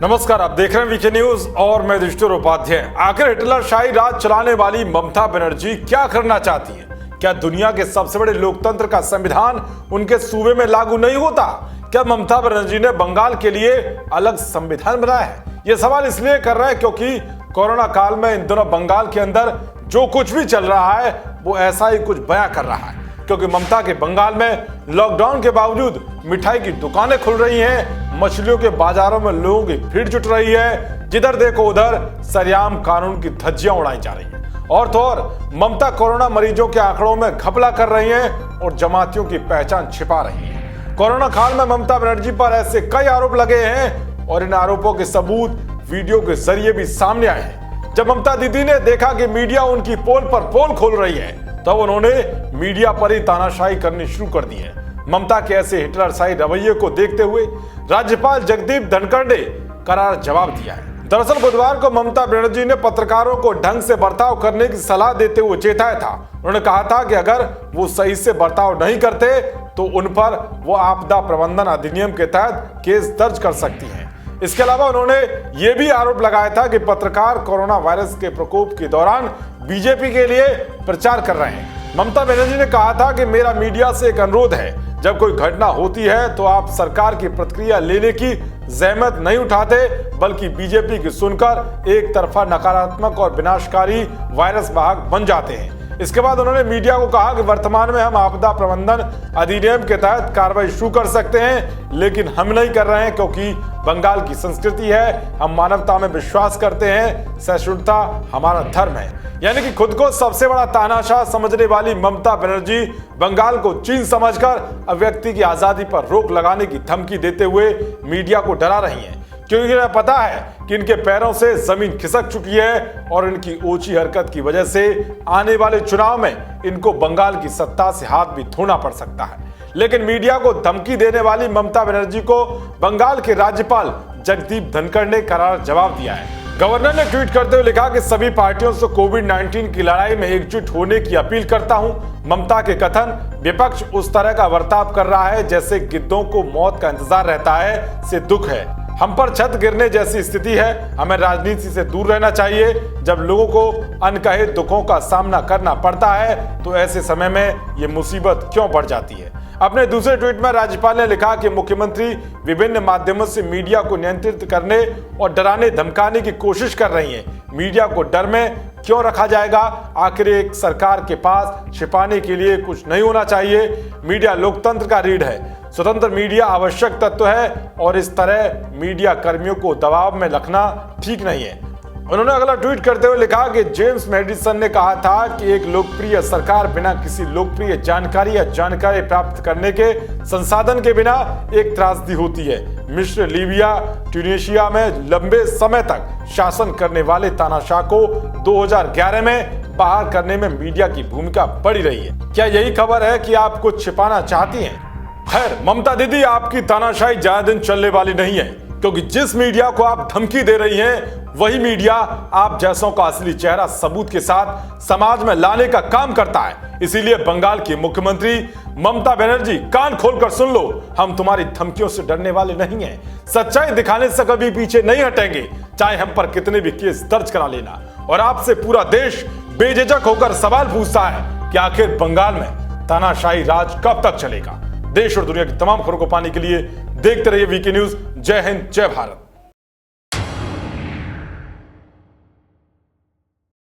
नमस्कार, आप देख रहे हैं वीके न्यूज और मैं युधिष्ठिर उपाध्याय। आखिर हिटलरशाही राज चलाने वाली ममता बनर्जी क्या करना चाहती है? क्या दुनिया के सबसे बड़े लोकतंत्र का संविधान उनके सूबे में लागू नहीं होता? क्या ममता बनर्जी ने बंगाल के लिए अलग संविधान बनाया है? ये सवाल इसलिए कर रहे हैं क्योंकि कोरोना काल में इन दिनों बंगाल के अंदर जो कुछ भी चल रहा है वो ऐसा ही कुछ बयां कर रहा है। क्योंकि ममता के बंगाल में लॉकडाउन के बावजूद मिठाई की दुकानें खुल रही हैं, मछलियों के बाजारों में लोगों की भीड़ जुट रही है, जिधर देखो उधर सरेआम कानून की धज्जियां उड़ाई जा रही हैं। और तो और ममता कोरोना मरीजों के आंकड़ों में घपला कर रही हैं और जमातियों की पहचान छिपा रही हैं। कोरोना काल में ममता बनर्जी पर ऐसे कई आरोप लगे हैं और इन आरोपों के सबूत वीडियो के जरिए भी सामने आए हैं। जब ममता दीदी ने देखा कि मीडिया उनकी पोल पर पोल खोल रही है, तब उन्होंने मीडिया पर ही तानाशाही करनी शुरू कर दी है। ममता के ऐसे हिटलरशाही रवैये को देखते हुए राज्यपाल जगदीप धनखड़ ने करारा जवाब दिया है। दरअसल बुधवार को ममता बनर्जी ने पत्रकारों को ढंग से बर्ताव करने की सलाह देते हुए चेताया था। उन्होंने कहा था कि अगर वो सही से बर्ताव नहीं करते तो उन पर वो आपदा प्रबंधन अधिनियम के तहत केस दर्ज कर सकती हैं। इसके अलावा उन्होंने ये भी आरोप लगाया था कि पत्रकार कोरोना वायरस के प्रकोप के दौरान बीजेपी के लिए प्रचार कर रहे हैं। ममता बनर्जी ने कहा था कि मेरा मीडिया से एक अनुरोध है, जब कोई घटना होती है तो आप सरकार की प्रतिक्रिया लेने की जहमत नहीं उठाते, बल्कि बीजेपी की सुनकर एक तरफा नकारात्मक और विनाशकारी वायरस वाहक बन जाते हैं। इसके बाद उन्होंने मीडिया को कहा कि वर्तमान में हम आपदा प्रबंधन अधिनियम के तहत कार्रवाई शुरू कर सकते हैं, लेकिन हम नहीं कर रहे हैं क्योंकि बंगाल की संस्कृति है, हम मानवता में विश्वास करते हैं, सहिष्णुता हमारा धर्म है। यानी कि खुद को सबसे बड़ा तानाशाह समझने वाली ममता बनर्जी बंगाल को चीन समझकर अभिव्यक्ति की आजादी पर रोक लगाने की धमकी देते हुए मीडिया को डरा रही हैं, क्योंकि इन्हें पता है कि इनके पैरों से जमीन खिसक चुकी है और इनकी ऊंची हरकत की वजह से आने वाले चुनाव में इनको बंगाल की सत्ता से हाथ भी धोना पड़ सकता है। लेकिन मीडिया को धमकी देने वाली ममता बनर्जी को बंगाल के राज्यपाल जगदीप धनखड़ ने करारा जवाब दिया है। गवर्नर ने ट्वीट करते हुए लिखा कि सभी पार्टियों से कोविड-19 की लड़ाई में एकजुट होने की अपील करता हूं। ममता के कथन विपक्ष उस तरह का बर्ताव कर रहा है जैसे गिद्धों को मौत का इंतजार रहता है से दुख है। हम पर छत गिरने जैसी स्थिति है, हमें राजनीति से दूर रहना चाहिए। जब लोगों को अनकहे दुखों का सामना करना पड़ता है तो ऐसे समय में ये मुसीबत क्यों बढ़ जाती है। अपने दूसरे ट्वीट में राज्यपाल ने लिखा कि मुख्यमंत्री विभिन्न माध्यमों से मीडिया को नियंत्रित करने और डराने धमकाने की कोशिश कर रही हैं। मीडिया को डर में क्यों रखा जाएगा? आखिर एक सरकार के पास छिपाने के लिए कुछ नहीं होना चाहिए। मीडिया लोकतंत्र का रीढ़ है, स्वतंत्र मीडिया आवश्यक तत्व है और इस तरह मीडिया कर्मियों को दबाव में रखना ठीक नहीं है। उन्होंने अगला ट्वीट करते हुए लिखा कि जेम्स मैडिसन ने कहा था कि एक लोकप्रिय सरकार बिना किसी लोकप्रिय जानकारी या जानकारी प्राप्त करने के संसाधन के बिना एक त्रासदी होती है। मिस्र, लीबिया, ट्यूनीशिया में लंबे समय तक शासन करने वाले तानाशाह को 2011 में बाहर करने में मीडिया की भूमिका बड़ी रही है। क्या यही खबर है कि आप कुछ छिपाना चाहती हैं? खैर, ममता दीदी, आपकी तानाशाही ज्यादा दिन चलने वाली नहीं है, क्योंकि जिस मीडिया को आप धमकी दे रही हैं वही मीडिया आप जैसों का असली चेहरा सबूत के साथ समाज में लाने का काम करता है। इसीलिए बंगाल की मुख्यमंत्री ममता बनर्जी, कान खोलकर सुन लो, हम तुम्हारी धमकियों से डरने वाले नहीं हैं। सच्चाई दिखाने से कभी पीछे नहीं हटेंगे, चाहे हम पर कितने भी केस दर्ज करा लेना। और आपसे पूरा देश बेझिझक होकर सवाल पूछता है कि आखिर बंगाल में तानाशाही राज कब तक चलेगा। देश और दुनिया की तमाम खबरों को पाने के लिए देखते रहिए वीके न्यूज। जय हिंद, जय भारत।